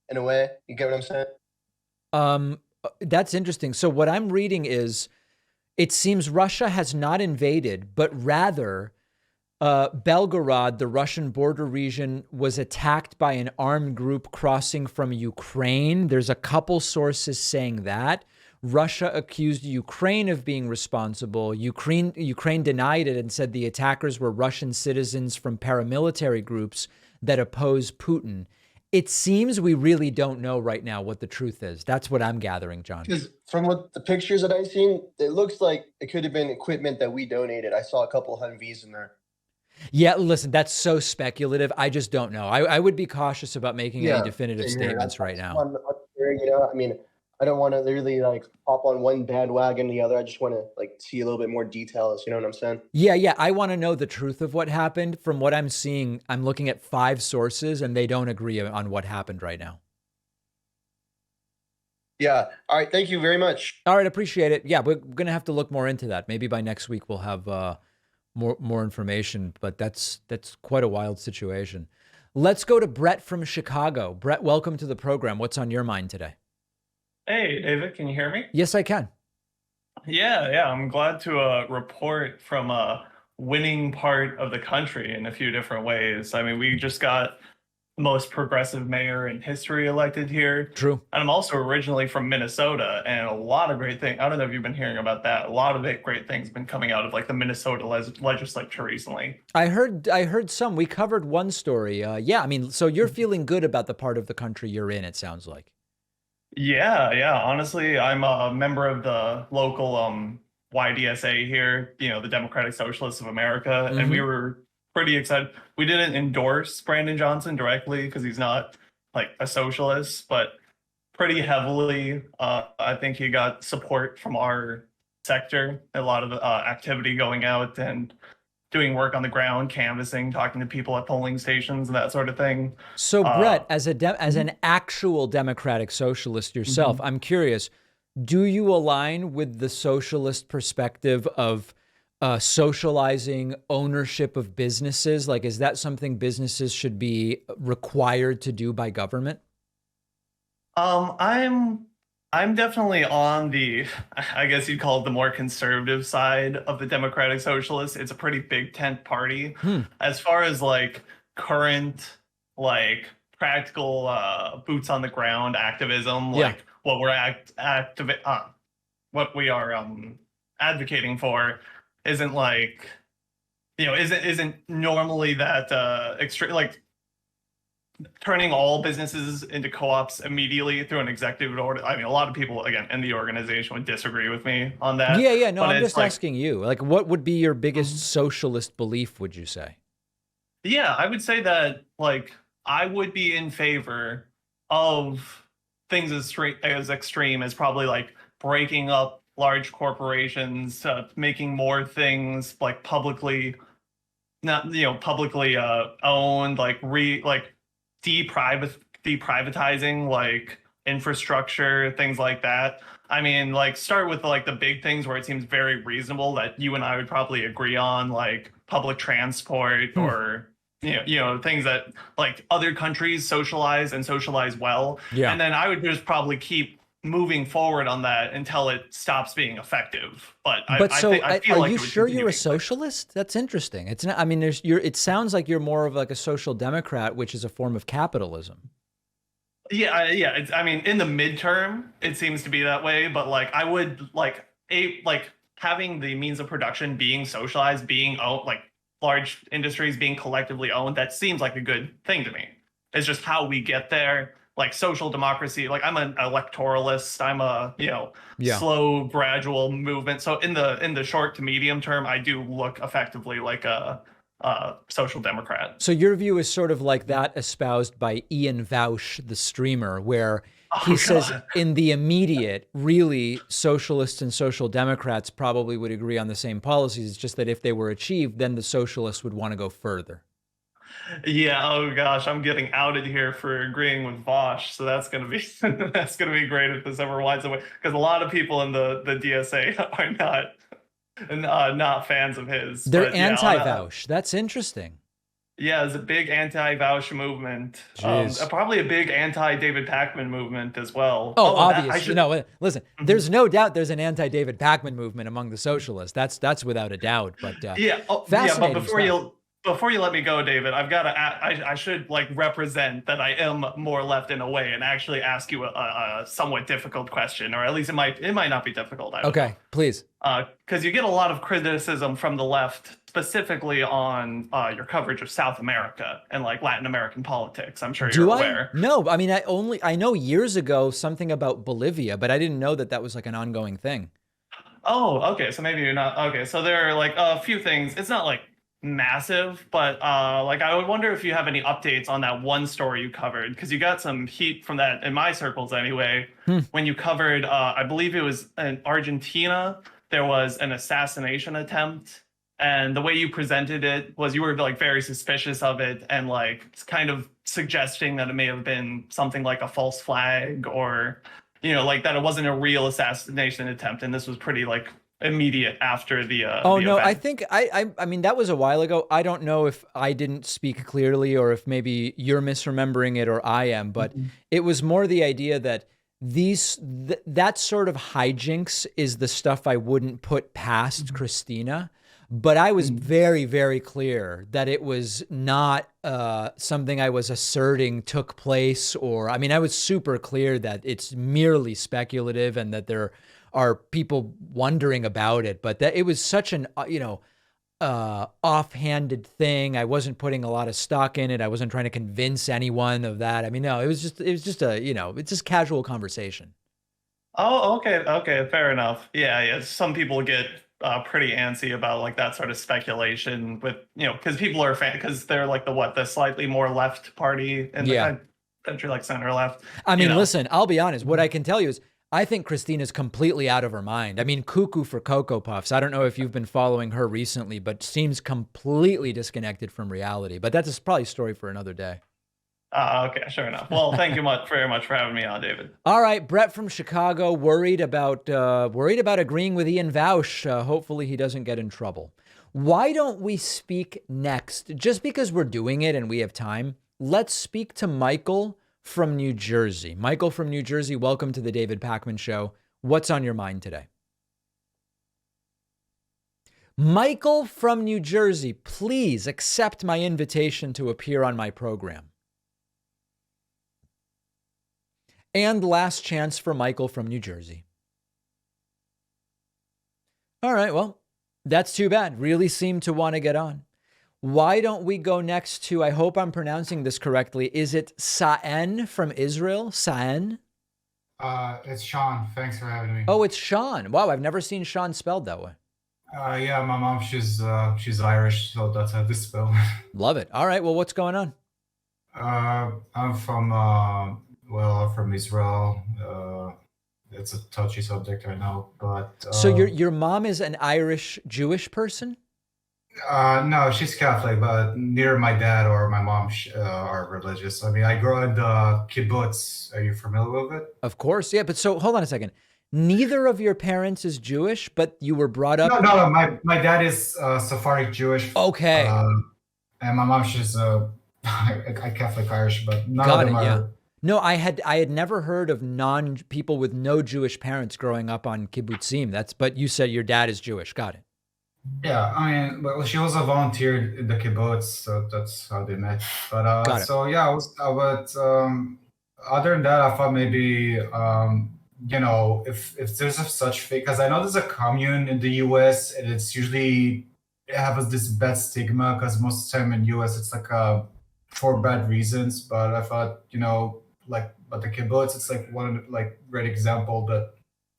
in a way. You get what I'm saying? That's interesting. So what I'm reading is it seems Russia has not invaded, but rather Belgorod, the Russian border region, was attacked by an armed group crossing from Ukraine. There's a couple sources saying that. Russia accused Ukraine of being responsible. Ukraine denied it and said the attackers were Russian citizens from paramilitary groups that oppose Putin. It seems we really don't know right now what the truth is. That's what I'm gathering, John. Because from what the pictures that I've seen, it looks like it could have been equipment that we donated. I saw a couple Humvees in there. Yeah, listen, that's so speculative. I just don't know. I would be cautious about making any definitive statements right now. You know, I mean, I don't want to really like hop on one bandwagon or the other. I just want to like see a little bit more details. You know what I'm saying? Yeah. I want to know the truth of what happened. From what I'm seeing, I'm looking at 5 sources and they don't agree on what happened right now. Yeah. All right. Thank you very much. All right. Appreciate it. Yeah, we're going to have to look more into that. Maybe by next week we'll have more information, but that's quite a wild situation. Let's go to Brett from Chicago. Brett, welcome to the program. What's on your mind today? Hey, David, can you hear me? Yes, I can. Yeah, I'm glad to report from a winning part of the country in a few different ways. I mean, we just got the most progressive mayor in history elected here. True. And I'm also originally from Minnesota, and a lot of great things. I don't know if you've been hearing about that. A lot of great things have been coming out of like the Minnesota legislature recently. I heard some. We covered one story. Yeah, I mean, so you're feeling good about the part of the country you're in, it sounds like. Yeah. Honestly, I'm a member of the local YDSA here, you know, the Democratic Socialists of America, and we were pretty excited. We didn't endorse Brandon Johnson directly because he's not like a socialist, but pretty heavily, I think he got support from our sector. A lot of activity going out and doing work on the ground, canvassing, talking to people at polling stations and that sort of thing. So Brett, as an actual Democratic Socialist yourself, I'm curious, do you align with the socialist perspective of socializing ownership of businesses? Like, is that something businesses should be required to do by government? I'm definitely on the, I guess you'd call it the more conservative side of the Democratic Socialists. It's a pretty big tent party. As far as like current, like practical boots on the ground activism, like what we're what we are advocating for isn't like, you know, isn't normally that extreme, like turning all businesses into co-ops immediately through an executive order. I mean, a lot of people, again, in the organization would disagree with me on that. Yeah. No, I'm just asking you, like, what would be your biggest socialist belief, would you say? Yeah, I would say that, like, I would be in favor of things as extreme as probably like breaking up large corporations, making more things like publicly owned, like deprivatizing like infrastructure, things like that. I mean, like start with like the big things where it seems very reasonable that you and I would probably agree on, like public transport or things that like other countries socialize well. Yeah. And then I would just probably keep moving forward on that until it stops being effective. But I feel are like you it would sure continue you're a being effective. socialist? That's interesting. It's not. I mean, it sounds like you're more of like a social democrat, which is a form of capitalism. Yeah. I mean, in the midterm, it seems to be that way. But like, I would like having the means of production being socialized, being owned, like large industries being collectively owned. That seems like a good thing to me. It's just how we get there. Like social democracy. Like I'm an electoralist. I'm a slow, gradual movement. So in the short to medium term, I do look effectively like a social democrat. So your view is sort of like that espoused by Ian VAUSH, the streamer, where he says in the immediate, really, socialists and social democrats probably would agree on the same policies. It's just that if they were achieved, then the socialists would want to go further. Yeah. Oh gosh, I'm getting outed here for agreeing with VAUSH. So that's gonna be great if this ever winds away, because a lot of people in the DSA are not fans of his. They're anti-VAUSH. That's interesting. Yeah, it's a big anti-VAUSH movement. Probably a big anti-David Pakman movement as well. Oh, obviously. Listen, there's no doubt there's an anti-David Pakman movement among the socialists. That's without a doubt. But fascinating but before you let me go, David, I've got to. I should like represent that I am more left in a way, and actually ask you a somewhat difficult question, or at least it might not be difficult. Okay, please. Because you get a lot of criticism from the left, specifically on your coverage of South America and like Latin American politics. I'm sure you're aware. No, I mean I know years ago something about Bolivia, but I didn't know that was like an ongoing thing. Oh, okay. So maybe you're not. Okay, so there are like a few things. It's not like massive, but like I would wonder if you have any updates on that one story you covered, because you got some heat from that in my circles anyway. When you covered I believe it was in Argentina, there was an assassination attempt, and the way you presented it was you were like very suspicious of it, and like kind of suggesting that it may have been something like a false flag, or like that it wasn't a real assassination attempt, and this was pretty like immediate after the event. I think I mean that was a while ago. I don't know if I didn't speak clearly or if maybe you're misremembering it or I am, but it was more the idea that that sort of hijinks is the stuff I wouldn't put past Christina, but I was very, very clear that it was not something I was asserting took place, or I mean I was super clear that it's merely speculative and that there are people wondering about it, but that it was such an, offhanded thing. I wasn't putting a lot of stock in it. I wasn't trying to convince anyone of that. I mean, no, it was just it's just casual conversation. Oh, okay. Fair enough. Yeah. Some people get pretty antsy about like that sort of speculation with, because people are because they're like the slightly more left party in the country, like center left. I mean, listen, I'll be honest. What I can tell you is I think Christina's completely out of her mind. I mean, cuckoo for Cocoa Puffs. I don't know if you've been following her recently, but seems completely disconnected from reality. But that's probably a story for another day. Okay, sure enough. Well, thank you very much for having me on, David. All right, Brett from Chicago, worried about agreeing with Ian VAUSH. Hopefully he doesn't get in trouble. Why don't we speak next? Just because we're doing it and we have time, let's speak to Michael from New Jersey. Michael from New Jersey, welcome to the David Pakman Show. What's on your mind today? Michael from New Jersey, please accept my invitation to appear on my program. And last chance for Michael from New Jersey. All right, well, that's too bad. Really seemed to want to get on. Why don't we go next to, I hope I'm pronouncing this correctly, is it Saen from Israel? Saen? It's Sean. Thanks for having me. Oh, it's Sean. Wow, I've never seen Sean spelled that way. Yeah, my mom, she's Irish, so that's how this spelled. Love it. All right, well, what's going on? I'm from well, from Israel. It's a touchy subject right now, but So your mom is an Irish Jewish person? no, she's Catholic, but neither my dad or my mom are religious. I mean, I grew up in the kibbutz. Are you familiar with it? Of course, yeah. But so hold on a second. Neither of your parents is Jewish, but you were brought up. No. My dad is Sephardic Jewish. Okay. And my mom, she's a Catholic Irish, but none Got of them it, yeah. are. No, I had never heard of people with no Jewish parents growing up on kibbutzim. But you said your dad is Jewish. Got it. Yeah, I mean, well, she was a volunteer in the kibbutz, so that's how they met. But Got it. so yeah, other than that, I thought maybe if there's a such thing, because I know there's a commune in the U.S. and it's usually it has this bad stigma because most of the time in U.S. it's like for bad reasons. But I thought but the kibbutz, it's like one of the great example that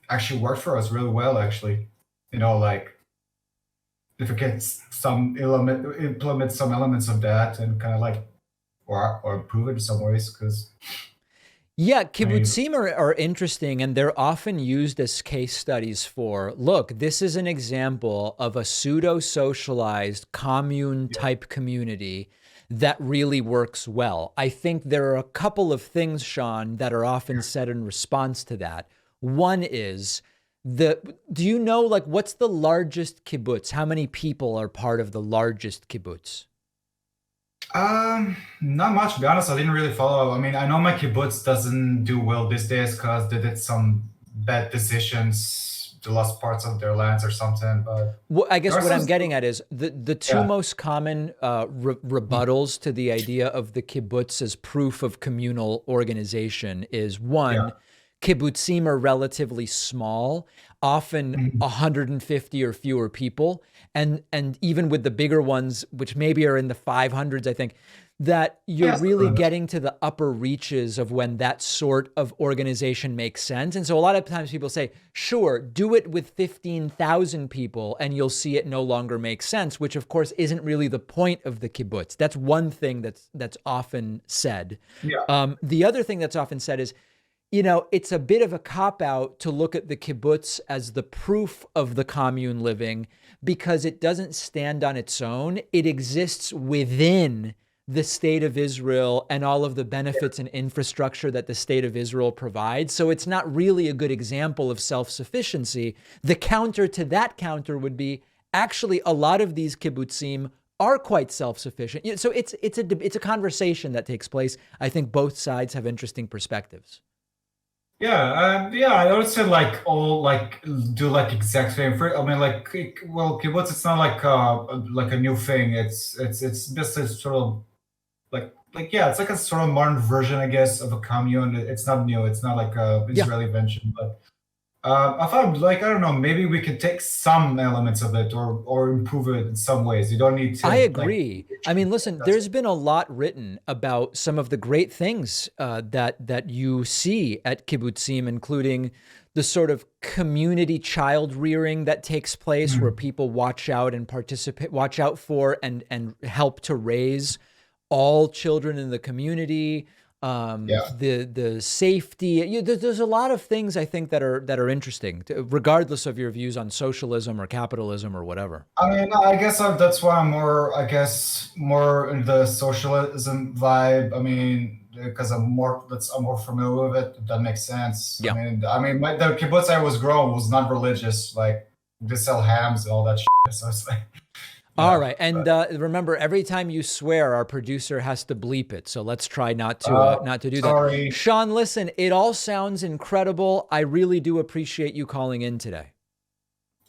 actually worked for us really well. Actually, if it gets implement some elements of that and kind of or improve it in some ways, because yeah, kibbutzim are interesting, and they're often used as case studies for, look, this is an example of a pseudo-socialized commune-type community that really works well. I think there are a couple of things, Sean, that are often said in response to that. One is, do you know, what's the largest kibbutz? How many people are part of the largest kibbutz? Not much, to be honest. I didn't really follow. I mean, I know my kibbutz doesn't do well these days because they did some bad decisions, they lost parts of their lands or something. But well, I guess what I'm getting at is the two most common rebuttals to the idea of the kibbutz as proof of communal organization is one, kibbutzim are relatively small, often 150 or fewer people. And even with the bigger ones, which maybe are in the 500s, I think, that you're really getting to the upper reaches of when that sort of organization makes sense. And so a lot of times people say, sure, do it with 15,000 people and you'll see it no longer makes sense, which of course isn't really the point of the kibbutz. That's one thing that's often said. The other thing that's often said is, it's a bit of a cop-out to look at the kibbutz as the proof of the commune living because it doesn't stand on its own. It exists within the state of Israel and all of the benefits and infrastructure that the state of Israel provides. So it's not really a good example of self-sufficiency. The counter to that counter would be, actually, a lot of these kibbutzim are quite self-sufficient. So it's a conversation that takes place. I think both sides have interesting perspectives. I would say do exact same. I mean, kibbutz, it's not like a new thing. It's just a sort of it's like a sort of modern version, I guess, of a commune. It's not new. It's not like a Israeli invention, but I thought I don't know, maybe we could take some elements of it or improve it in some ways. You don't need to. I agree. I mean, listen, there's been a lot written about some of the great things that you see at kibbutzim, including the sort of community child rearing that takes place where people watch out for and help to raise all children in the community. The safety. There's a lot of things I think that are interesting, regardless of your views on socialism or capitalism or whatever. I mean, I guess that's why I'm more in the socialism vibe. I mean, because I'm more familiar with it. If that makes sense. Yeah. I mean, the kibbutz I was growing was not religious. Like they sell hams and all that shit. So it's like. All right. And remember, every time you swear, our producer has to bleep it. So let's try not to do that. Sean, listen, it all sounds incredible. I really do appreciate you calling in today.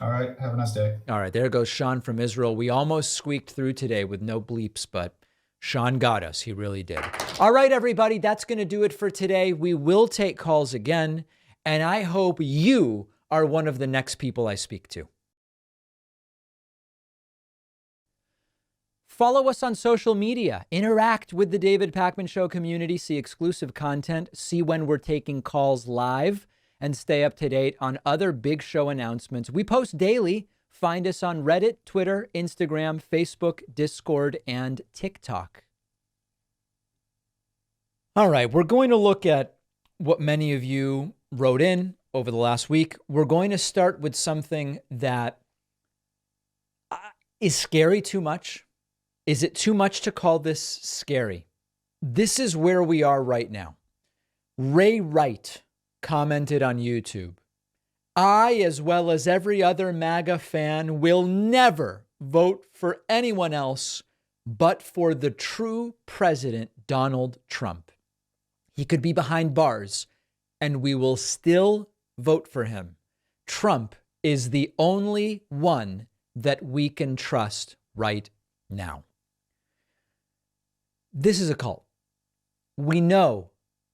All right. Have a nice day. All right. There goes Sean from Israel. We almost squeaked through today with no bleeps, but Sean got us. He really did. All right, everybody. That's going to do it for today. We will take calls again. And I hope you are one of the next people I speak to. Follow us on social media, interact with the David Pakman Show community, see exclusive content, see when we're taking calls live, and stay up to date on other big show announcements. We post daily. Find us on Reddit, Twitter, Instagram, Facebook, Discord, and TikTok. All right, we're going to look at what many of you wrote in over the last week. We're going to start with something that is scary too much. Is it too much to call this scary? This is where we are right now. Ray Wright commented on YouTube, I, as well as every other MAGA fan, will never vote for anyone else but for the true president, Donald Trump. He could be behind bars, and we will still vote for him. Trump is the only one that we can trust right now. This is a cult. We know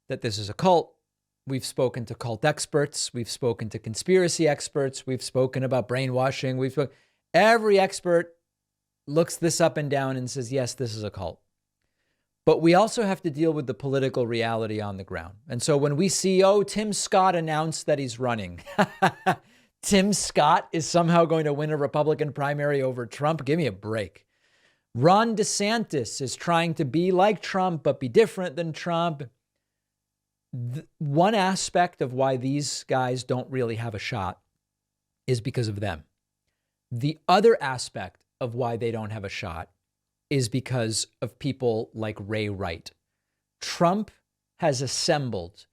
that this is a cult. We've spoken to cult experts. We've spoken to conspiracy experts. We've spoken about brainwashing. Every expert looks this up and down and says, yes, this is a cult. But we also have to deal with the political reality on the ground. And so when we see, Tim Scott announced that he's running. Tim Scott is somehow going to win a Republican primary over Trump. Give me a break. Ron DeSantis is trying to be like Trump, but be different than Trump. One aspect of why these guys don't really have a shot is because of them. The other aspect of why they don't have a shot is because of people like Ray Wright. Trump has assembled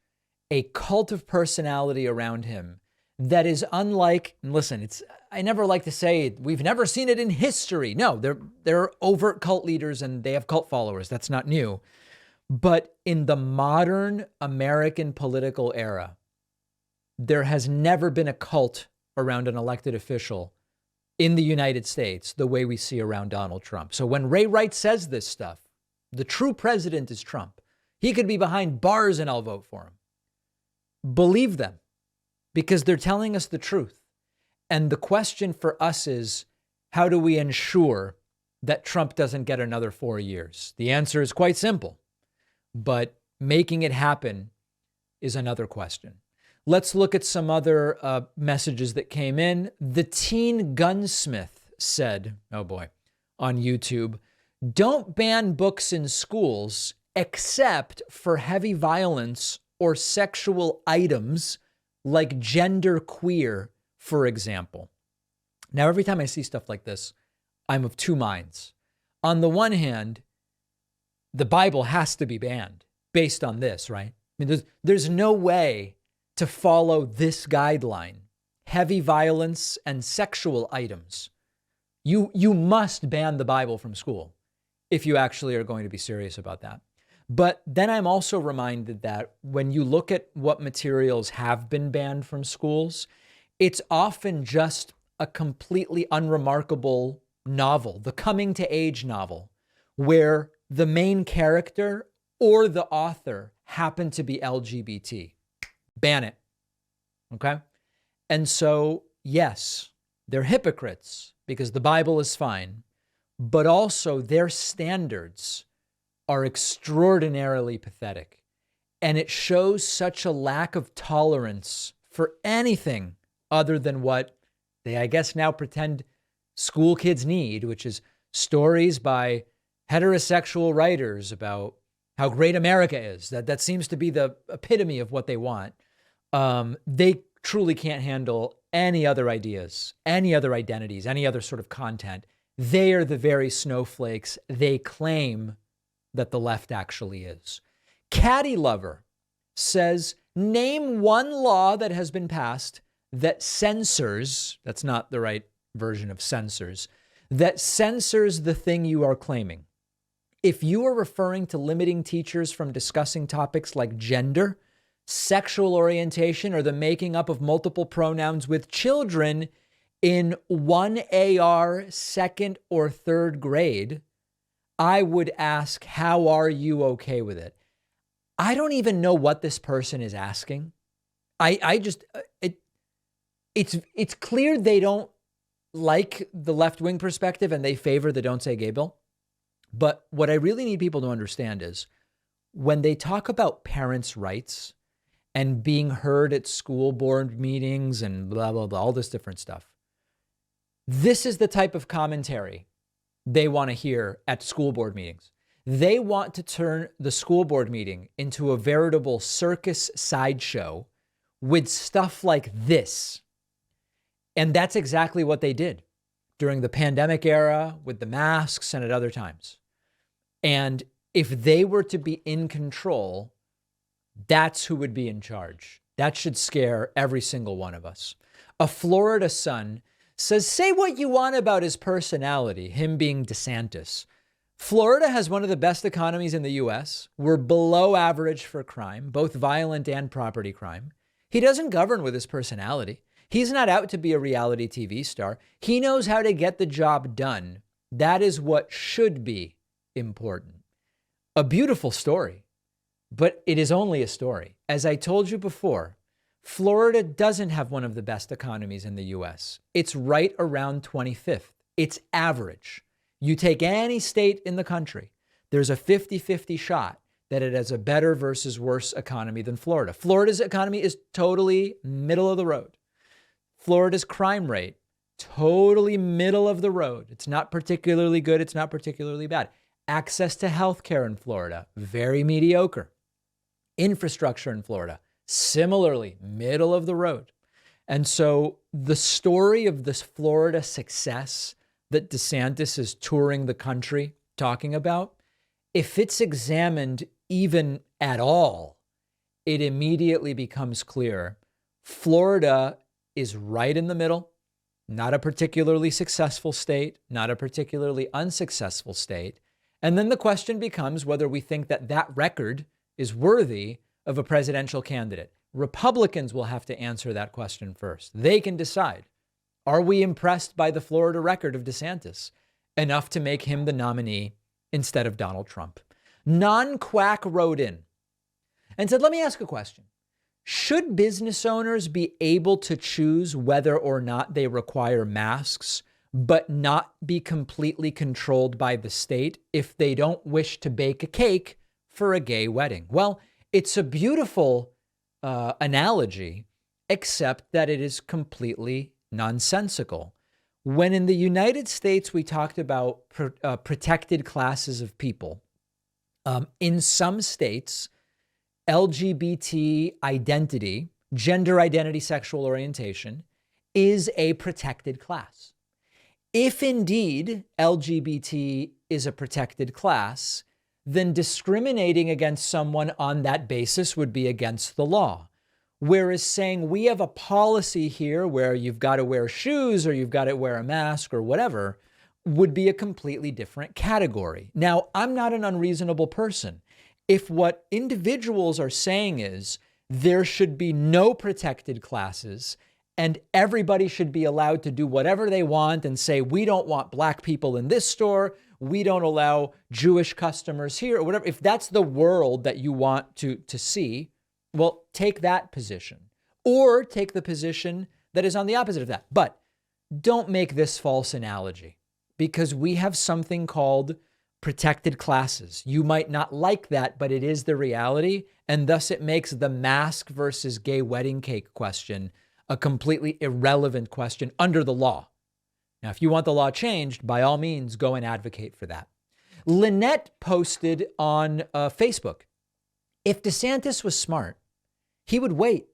a cult of personality around him that is unlike, and listen, I never like to say we've never seen it in history. No, they're overt cult leaders and they have cult followers. That's not new. But in the modern American political era, there has never been a cult around an elected official in the United States the way we see around Donald Trump. So when Ray Wright says this stuff, the true president is Trump. He could be behind bars and I'll vote for him. Believe them, because they're telling us the truth. And the question for us is, how do we ensure that Trump doesn't get another 4 years? The answer is quite simple, but making it happen is another question. Let's look at some other messages that came in. The Teen Gunsmith said, oh boy, on YouTube, don't ban books in schools except for heavy violence or sexual items like gender queer, for example. Now, every time I see stuff like this, I'm of two minds. On the one hand, the Bible has to be banned based on this, right? I mean, there's no way to follow this guideline, heavy violence and sexual items. You must ban the Bible from school if you actually are going to be serious about that. But then I'm also reminded that when you look at what materials have been banned from schools, it's often just a completely unremarkable novel, the coming to age novel, where the main character or the author happen to be LGBT. Ban it. Okay? And so, yes, they're hypocrites because the Bible is fine, but also their standards are extraordinarily pathetic. And it shows such a lack of tolerance for anything other than what they, I guess, now pretend school kids need, which is stories by heterosexual writers about how great America is. That seems to be the epitome of what they want. They truly can't handle any other ideas, any other identities, any other sort of content. They are the very snowflakes they claim that the left actually is. Caddy Lover says, name one law that has been passed that censors, that's not the right version of censors, that censors the thing you are claiming. If you are referring to limiting teachers from discussing topics like gender, sexual orientation, or the making up of multiple pronouns with children in 1 AR second or third grade, I would ask, how are you okay with it? I don't even know what this person is asking. It's clear they don't like the left-wing perspective and they favor the Don't Say Gay bill. But what I really need people to understand is when they talk about parents' rights and being heard at school board meetings and blah, blah, blah, all this different stuff, this is the type of commentary they want to hear at school board meetings. They want to turn the school board meeting into a veritable circus sideshow with stuff like this. And that's exactly what they did during the pandemic era with the masks and at other times. And if they were to be in control, that's who would be in charge. That should scare every single one of us. A Florida son says, say what you want about his personality, him being DeSantis. Florida has one of the best economies in the US. We're below average for crime, both violent and property crime. He doesn't govern with his personality. He's not out to be a reality TV star. He knows how to get the job done. That is what should be important. A beautiful story, but it is only a story. As I told you before, Florida doesn't have one of the best economies in the US. It's right around 25th. It's average. You take any state in the country, there's a 50-50 shot that it has a better versus worse economy than Florida. Florida's economy is totally middle of the road. Florida's crime rate, totally middle of the road. It's not particularly good. It's not particularly bad. Access to healthcare in Florida, very mediocre. Infrastructure in Florida, similarly, middle of the road. And so the story of this Florida success that DeSantis is touring the country talking about, if it's examined even at all, it immediately becomes clear Florida is right in the middle, not a particularly successful state, not a particularly unsuccessful state. And then the question becomes whether we think that that record is worthy of a presidential candidate. Republicans will have to answer that question first. They can decide, are we impressed by the Florida record of DeSantis enough to make him the nominee instead of Donald Trump? Non-Quack wrote in and said, let me ask a question. Should business owners be able to choose whether or not they require masks, but not be completely controlled by the state if they don't wish to bake a cake for a gay wedding? Well, it's a beautiful analogy, except that it is completely nonsensical. When in the United States, we talked about protected classes of people, in some states, LGBT identity, gender identity, sexual orientation is a protected class. If indeed LGBT is a protected class, then discriminating against someone on that basis would be against the law. Whereas saying we have a policy here where you've got to wear shoes or you've got to wear a mask or whatever would be a completely different category. Now, I'm not an unreasonable person. If what individuals are saying is there should be no protected classes and everybody should be allowed to do whatever they want and say, we don't want black people in this store, we don't allow Jewish customers here, or whatever. If that's the world that you want to see, well, take that position or take the position that is on the opposite of that. But don't make this false analogy because we have something called protected classes. You might not like that, but it is the reality. And thus it makes the mask versus gay wedding cake question a completely irrelevant question under the law. Now, if you want the law changed, by all means, go and advocate for that. Lynette posted on Facebook, if DeSantis was smart, he would wait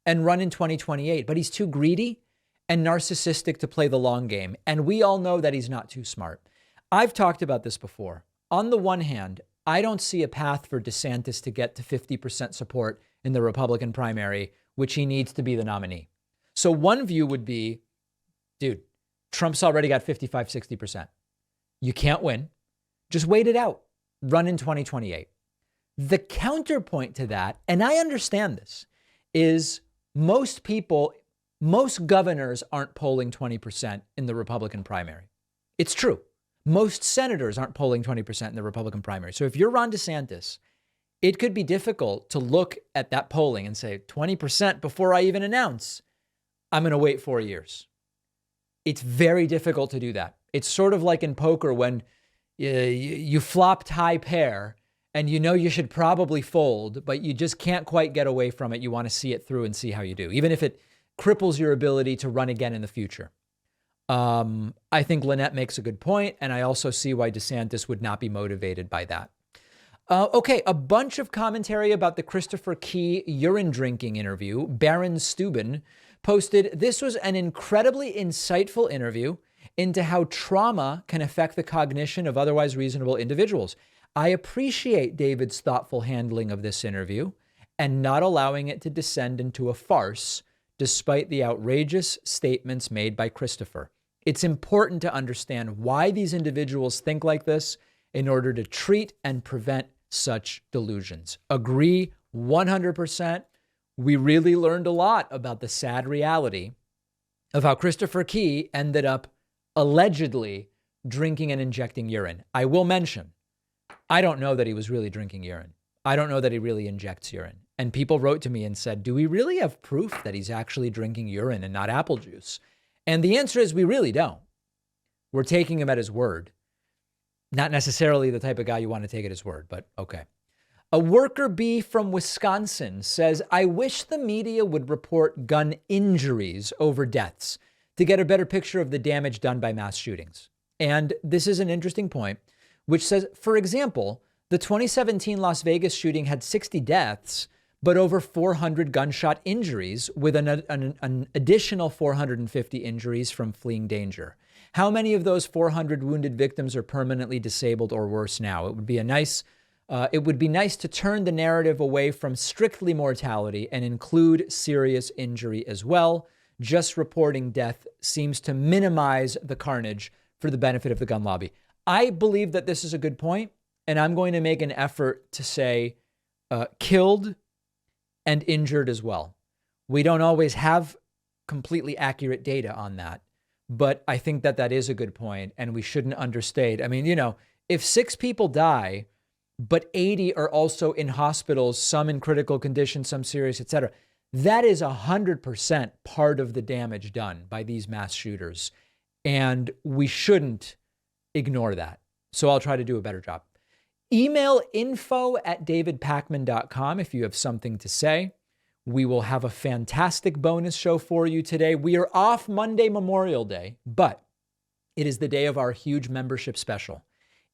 and run in 2028, but he's too greedy and narcissistic to play the long game. And we all know that he's not too smart. I've talked about this before. On the one hand, I don't see a path for DeSantis to get to 50% support in the Republican primary, which he needs to be the nominee. So one view would be, dude, Trump's already got 55, 60%. You can't win. Just wait it out. Run in 2028. The counterpoint to that, and I understand this, is most governors aren't polling 20% in the Republican primary. It's true. Most senators aren't polling 20% in the Republican primary. So if you're Ron DeSantis, it could be difficult to look at that polling and say 20% before I even announce I'm going to wait 4 years. It's very difficult to do that. It's sort of like in poker when you flopped high pair and you know you should probably fold, but you just can't quite get away from it. You want to see it through and see how you do, even if it cripples your ability to run again in the future. I think Lynette makes a good point, and I also see why DeSantis would not be motivated by that. Okay, a bunch of commentary about the Christopher Key urine drinking interview. Baron Steuben posted, "This was an incredibly insightful interview into how trauma can affect the cognition of otherwise reasonable individuals. I appreciate David's thoughtful handling of this interview and not allowing it to descend into a farce, despite the outrageous statements made by Christopher. It's important to understand why these individuals think like this in order to treat and prevent such delusions." Agree 100%. We really learned a lot about the sad reality of how Christopher Key ended up allegedly drinking and injecting urine. I will mention, I don't know that he was really drinking urine. I don't know that he really injects urine. And people wrote to me and said, do we really have proof that he's actually drinking urine and not apple juice? And the answer is we really don't. We're taking him at his word. Not necessarily the type of guy you want to take at his word, but okay. A worker bee from Wisconsin says, "I wish the media would report gun injuries over deaths to get a better picture of the damage done by mass shootings." And this is an interesting point, which says, for example, the 2017 Las Vegas shooting had 60 deaths, but over 400 gunshot injuries, with an additional 450 injuries from fleeing danger. How many of those 400 wounded victims are permanently disabled or worse now? It would be nice to turn the narrative away from strictly mortality and include serious injury as well. Just reporting death seems to minimize the carnage for the benefit of the gun lobby. I believe that this is a good point, and I'm going to make an effort to say killed and injured as well. We don't always have completely accurate data on that, but I think that that is a good point, and we shouldn't understate. I mean, you know, if 6 people die, but 80 are also in hospitals, some in critical condition, some serious, etc., that is 100% part of the damage done by these mass shooters. And we shouldn't ignore that. So I'll try to do a better job. Email info@davidpakman.com if you have something to say. We will have a fantastic bonus show for you today. We are off Monday, Memorial Day, but it is the day of our huge membership special.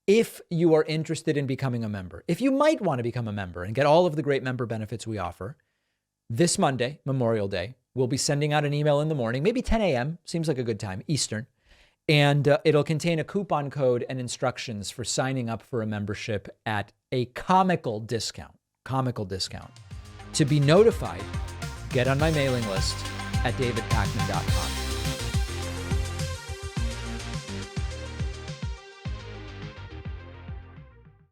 If you are interested in becoming a member, if you might want to become a member and get all of the great member benefits we offer, this Monday, Memorial Day, we'll be sending out an email in the morning, maybe 10 a.m., seems like a good time, Eastern, and it'll contain a coupon code and instructions for signing up for a membership at a comical discount. To be notified, get on my mailing list at davidpakman.com.